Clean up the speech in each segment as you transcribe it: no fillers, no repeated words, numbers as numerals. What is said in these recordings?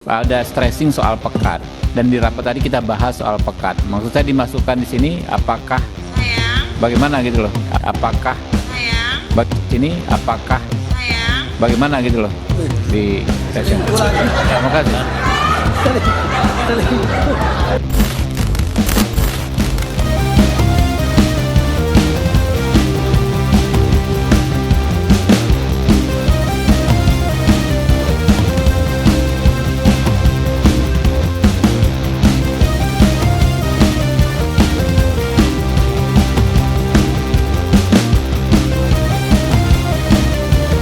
Ada stressing soal pekat, dan di rapat tadi kita bahas soal pekat. Maksud saya dimasukkan di sini apakah sayang, bagaimana gitu loh, apakah sayang, sini apakah sayang, bagaimana gitu loh di session. Terima kasih.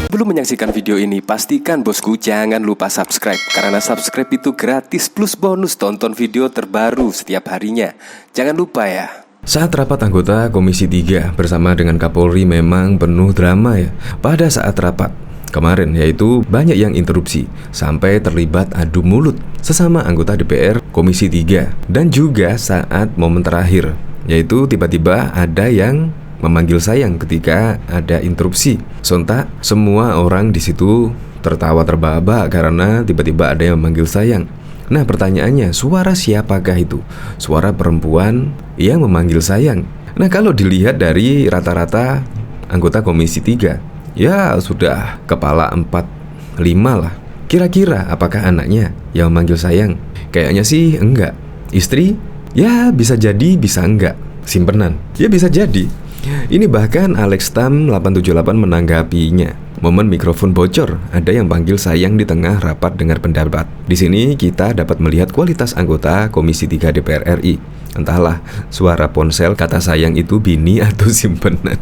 Sebelum menyaksikan video ini, pastikan bosku jangan lupa subscribe. Karena subscribe itu gratis plus bonus tonton video terbaru setiap harinya. Jangan lupa ya. Saat rapat anggota Komisi 3 bersama dengan Kapolri memang penuh drama ya. Pada saat rapat kemarin, yaitu banyak yang interupsi sampai terlibat adu mulut sesama anggota DPR Komisi 3. Dan juga saat momen terakhir, yaitu tiba-tiba ada yang memanggil sayang ketika ada interupsi. Sontak semua orang di situ tertawa terbahak-bahak karena tiba-tiba ada yang memanggil sayang. Nah, pertanyaannya, suara siapakah itu? Suara perempuan yang memanggil sayang. Nah, kalau dilihat dari rata-rata anggota Komisi 3, ya sudah kepala 4-5 lah. Kira-kira apakah anaknya yang memanggil sayang? Kayaknya sih enggak. Istri? Ya bisa jadi, bisa enggak. Simpenan? Ya bisa jadi. Ini bahkan Alex Tam 878 menanggapinya. Momen mikrofon bocor, ada yang panggil sayang di tengah rapat dengar pendapat. Di sini kita dapat melihat kualitas anggota Komisi 3 DPR RI. Entahlah, suara ponsel kata sayang itu bini atau simpenan.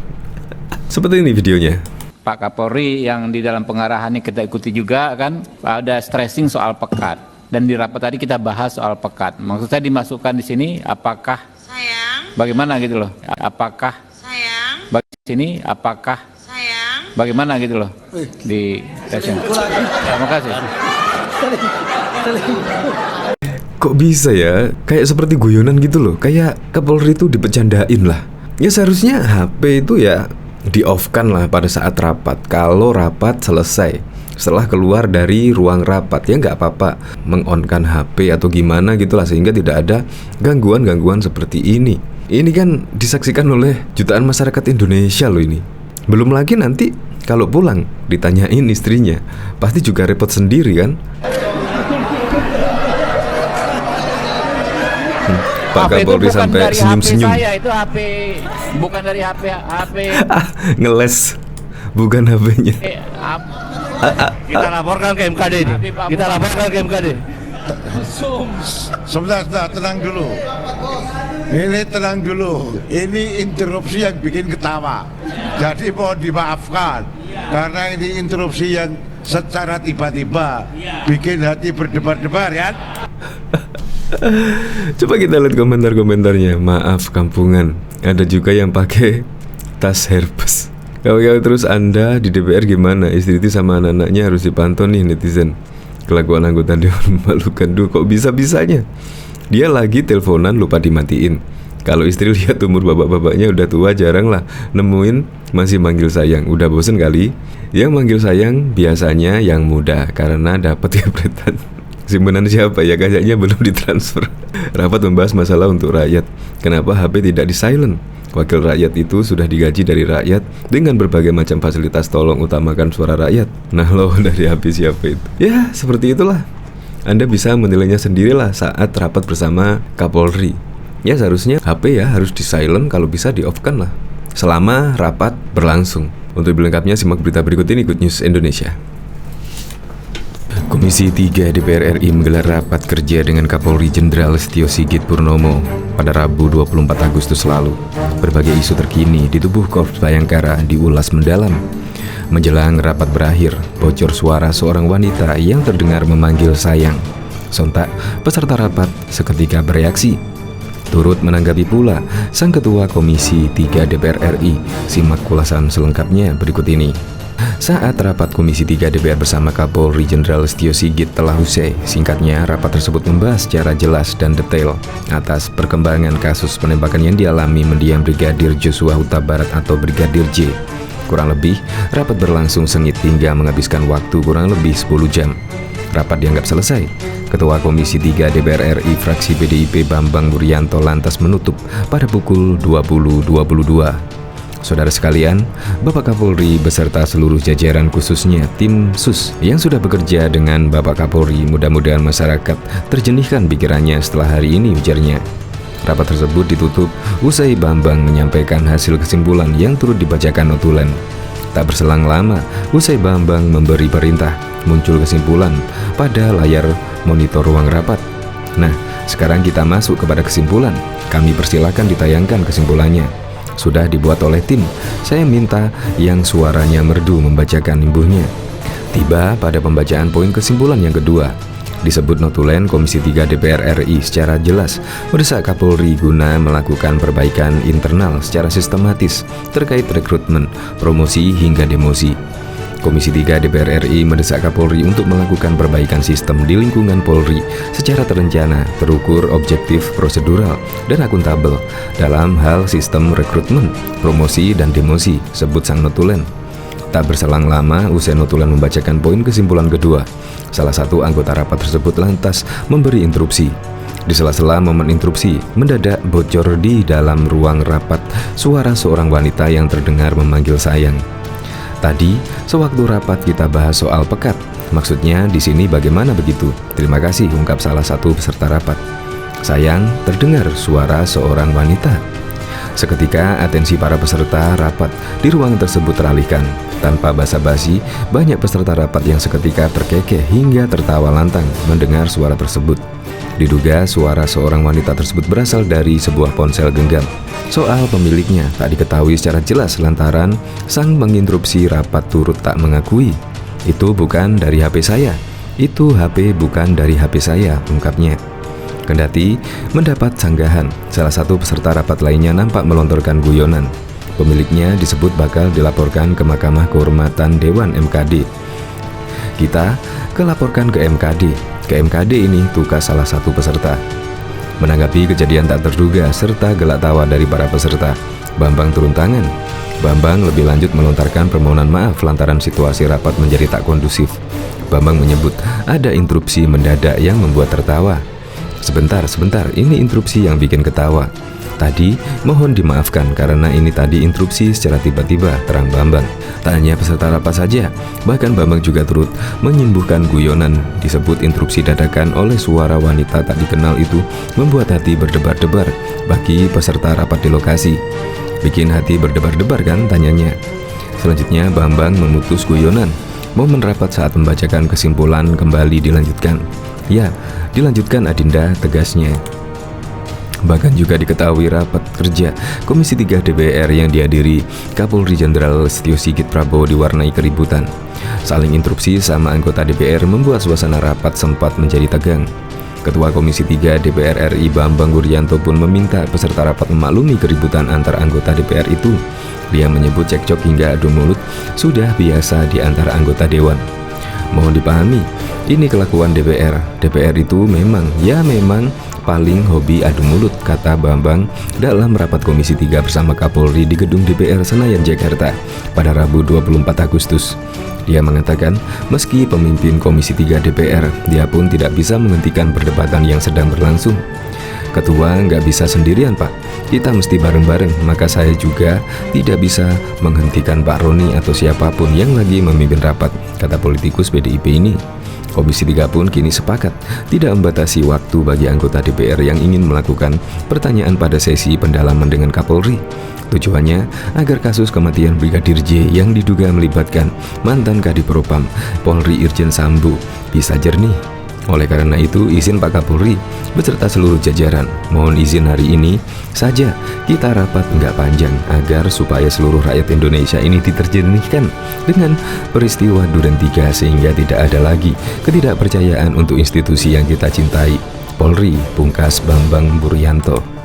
Seperti ini videonya. Pak Kapolri yang di dalam pengarahannya kita ikuti juga kan, ada stressing soal pekat, dan di rapat tadi kita bahas soal pekat. Maksud saya dimasukkan di sini apakah sayang, bagaimana gitu loh, apakah sayang, sini apakah sayang, bagaimana gitu loh di session. Terima kasih. Kok bisa ya? Kayak seperti guyonan gitu loh. Kayak Kapolri itu dipecandain lah. Ya seharusnya HP itu ya di-off-kan lah pada saat rapat. Kalau rapat selesai, setelah keluar dari ruang rapat, ya nggak apa-apa meng-on-kan HP atau gimana gitu lah, sehingga tidak ada gangguan-gangguan seperti ini. Ini kan disaksikan oleh jutaan masyarakat Indonesia loh ini. Belum lagi nanti kalau pulang ditanyain istrinya, pasti juga repot sendiri kan. Pak Kapolri sampai senyum-senyum. Saya itu HP, bukan dari HP. Ngeles, bukan HP-nya. Kita laporkan ke MKD ini. Kita laporkan ke MKD. Sebentar, tenang dulu. Ini tenang dulu. Ini interupsi yang bikin ketawa. Jadi mohon dimaafkan karena ini interupsi yang secara tiba-tiba bikin hati berdebar-debar ya. Coba kita lihat komentar-komentarnya. Maaf kampungan. Ada juga yang pakai tas Hermes. Kalau terus Anda di DPR gimana? Istri itu sama anak-anaknya harus dipantau nih netizen. Kelakuan anggota dewan memalukan. Duh, kok bisa-bisanya dia lagi teleponan lupa dimatiin. Kalau istri lihat umur bapak-bapaknya udah tua, jarang lah nemuin masih manggil sayang. Udah bosen kali. Yang manggil sayang biasanya yang muda karena dapat gepretan. Simpenan siapa ya, kayaknya belum ditransfer. Rapat membahas masalah untuk rakyat. Kenapa HP tidak di-silent? Wakil rakyat itu sudah digaji dari rakyat dengan berbagai macam fasilitas, tolong utamakan suara rakyat. Nah loh, dari HP siapa itu? Ya seperti itulah. Anda bisa menilainya sendirilah saat rapat bersama Kapolri. Ya seharusnya HP ya harus di-silent, kalau bisa di-off-kan lah selama rapat berlangsung. Untuk lebih lengkapnya simak berita berikut ini, Good News Indonesia. Komisi 3 DPR RI menggelar rapat kerja dengan Kapolri Jenderal Listio Sigit Purnomo pada Rabu 24 Agustus lalu. Berbagai isu terkini di tubuh Korps Bayangkara diulas mendalam. Menjelang rapat berakhir, bocor suara seorang wanita yang terdengar memanggil sayang. Sontak, peserta rapat seketika bereaksi. Turut menanggapi pula sang Ketua Komisi 3 DPR RI. Simak ulasan selengkapnya berikut ini. Saat rapat Komisi 3 DPR bersama Kapolri Jenderal Listio Sigit telah usai, singkatnya rapat tersebut membahas secara jelas dan detail atas perkembangan kasus penembakan yang dialami mendiang Brigadir Joshua Huta Barat atau Brigadir J. Kurang lebih, rapat berlangsung sengit hingga menghabiskan waktu kurang lebih 10 jam. Rapat dianggap selesai. Ketua Komisi 3 DPR RI fraksi PDIP Bambang Wuryanto lantas menutup pada pukul 20.22. Saudara sekalian, Bapak Kapolri beserta seluruh jajaran khususnya tim SUS yang sudah bekerja dengan Bapak Kapolri, mudah-mudahan masyarakat terjenihkan pikirannya setelah hari ini, ujarnya. Rapat tersebut ditutup usai Bambang menyampaikan hasil kesimpulan yang turut dibacakan notulen. Tak berselang lama, usai Bambang memberi perintah, muncul kesimpulan pada layar monitor ruang rapat. Nah, sekarang kita masuk kepada kesimpulan. Kami persilakan ditayangkan kesimpulannya. Sudah dibuat oleh tim. Saya minta yang suaranya merdu membacakan imbuhnya. Tiba pada pembacaan poin kesimpulan yang kedua. Disebut notulen Komisi 3 DPR RI secara jelas mendesak Kapolri guna melakukan perbaikan internal secara sistematis terkait rekrutmen, promosi hingga demosi. Komisi 3 DPR RI mendesak Kapolri untuk melakukan perbaikan sistem di lingkungan Polri secara terencana, terukur, objektif, prosedural, dan akuntabel dalam hal sistem rekrutmen, promosi, dan demosi, sebut sang notulen. Tak berselang lama, usai notulen membacakan poin kesimpulan kedua, salah satu anggota rapat tersebut lantas memberi interupsi. Di sela-sela momen interupsi, mendadak bocor di dalam ruang rapat suara seorang wanita yang terdengar memanggil sayang. Tadi, sewaktu rapat kita bahas soal pekat. Maksudnya di sini bagaimana begitu? Terima kasih, ungkap salah satu peserta rapat. Sayang, terdengar suara seorang wanita. Seketika atensi para peserta rapat di ruangan tersebut teralihkan. Tanpa basa-basi, banyak peserta rapat yang seketika terkekeh hingga tertawa lantang mendengar suara tersebut. Diduga suara seorang wanita tersebut berasal dari sebuah ponsel genggam. Soal pemiliknya tak diketahui secara jelas lantaran sang menginterupsi rapat turut tak mengakui. Itu bukan dari HP saya. Itu HP bukan dari HP saya, ungkapnya. Kendati mendapat sanggahan, salah satu peserta rapat lainnya nampak melontarkan guyonan. Pemiliknya disebut bakal dilaporkan ke Mahkamah Kehormatan Dewan MKD. Kita kelaporkan ke MKD. Ke MKD ini, tukas salah satu peserta. Menanggapi kejadian tak terduga serta gelak tawa dari para peserta, Bambang turun tangan. Bambang lebih lanjut melontarkan permohonan maaf lantaran situasi rapat menjadi tak kondusif. Bambang menyebut ada interupsi mendadak yang membuat tertawa. Sebentar, ini interupsi yang bikin ketawa. Tadi mohon dimaafkan karena ini tadi interupsi secara tiba-tiba, terang Bambang. Tak hanya peserta rapat saja, bahkan Bambang juga turut menyembuhkan guyonan. Disebut interupsi dadakan oleh suara wanita tak dikenal itu membuat hati berdebar-debar bagi peserta rapat di lokasi. Bikin hati berdebar-debar kan, tanyanya. Selanjutnya Bambang memutus guyonan. Momen rapat saat membacakan kesimpulan kembali dilanjutkan. Ya, dilanjutkan Adinda, tegasnya. Bahkan juga diketahui rapat kerja Komisi 3 DPR yang dihadiri Kapolri Jenderal Listio Sigit Prabowo diwarnai keributan. Saling interupsi sama anggota DPR membuat suasana rapat sempat menjadi tegang. Ketua Komisi 3 DPR RI Bambang Wuryanto pun meminta peserta rapat memaklumi keributan antar anggota DPR itu. Dia menyebut cekcok hingga adu mulut sudah biasa di antara anggota dewan. Mohon dipahami, ini kelakuan DPR. DPR itu memang paling hobi adu mulut, kata Bambang dalam rapat Komisi 3 bersama Kapolri di gedung DPR Senayan, Jakarta pada Rabu 24 Agustus. Dia mengatakan, meski pemimpin Komisi 3 DPR, dia pun tidak bisa menghentikan perdebatan yang sedang berlangsung. Ketua nggak bisa sendirian, Pak. Kita mesti bareng-bareng, maka saya juga tidak bisa menghentikan Pak Roni atau siapapun yang lagi memimpin rapat, kata politikus PDIP ini. Komisi 3 pun kini sepakat tidak membatasi waktu bagi anggota DPR yang ingin melakukan pertanyaan pada sesi pendalaman dengan Kapolri. Tujuannya agar kasus kematian Brigadir J yang diduga melibatkan mantan Kadipropam Polri Irjen Sambo bisa jernih. Oleh karena itu, izin Pak Kapolri beserta seluruh jajaran, mohon izin hari ini saja kita rapat nggak panjang agar supaya seluruh rakyat Indonesia ini diterjemahkan dengan peristiwa Duren 3 sehingga tidak ada lagi ketidakpercayaan untuk institusi yang kita cintai. Polri, pungkas Bambang Wuryanto.